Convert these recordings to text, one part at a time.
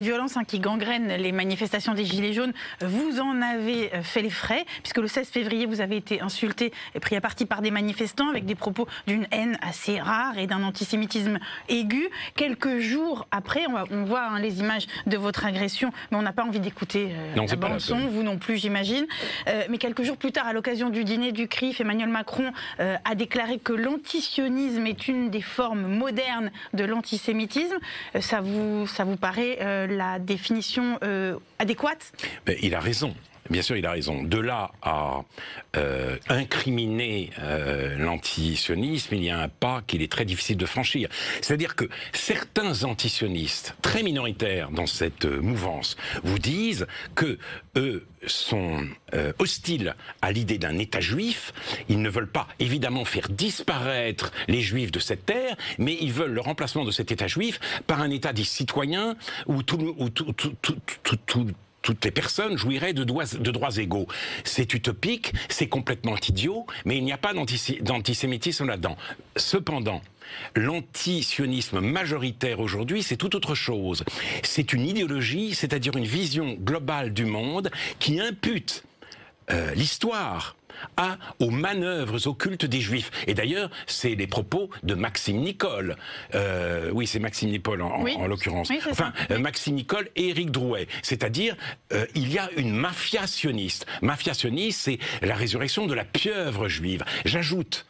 Violence qui gangrène les manifestations des Gilets jaunes, vous en avez fait les frais, puisque le 16 février, vous avez été insulté et pris à partie par des manifestants avec des propos d'une haine assez rare et d'un antisémitisme aigu. Quelques jours après, on voit les images de votre agression, mais on n'a pas envie d'écouter la bande-son, vous non plus j'imagine. Mais quelques jours plus tard, à l'occasion du dîner du CRIF, Emmanuel Macron a déclaré que l'antisionisme est une des formes modernes de l'antisémitisme. Ça vous paraît la définition adéquate? Il a raison. Bien sûr, il a raison. De là à incriminer l'antisionisme, il y a un pas qu'il est très difficile de franchir. C'est-à-dire que certains antisionistes, très minoritaires dans cette mouvance, vous disent que eux sont hostiles à l'idée d'un État juif. Ils ne veulent pas, évidemment, faire disparaître les juifs de cette terre, mais ils veulent le remplacement de cet État juif par un État des citoyens où toutes les personnes jouiraient de droits égaux. C'est utopique, c'est complètement idiot, mais il n'y a pas d'antisémitisme là-dedans. Cependant, l'antisionisme majoritaire aujourd'hui, c'est tout autre chose. C'est une idéologie, c'est-à-dire une vision globale du monde qui impute l'histoire aux manœuvres occultes des Juifs. Et d'ailleurs, c'est les propos de Maxime Nicole. Oui, c'est Maxime Nicole en l'occurrence. Oui, enfin, Maxime Nicole et Éric Drouet. C'est-à-dire, il y a une mafia sioniste. Mafia sioniste, c'est la résurrection de la pieuvre juive. J'ajoute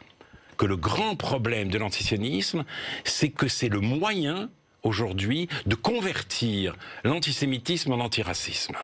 que le grand problème de l'antisionisme, c'est que c'est le moyen, aujourd'hui, de convertir l'antisémitisme en antiracisme.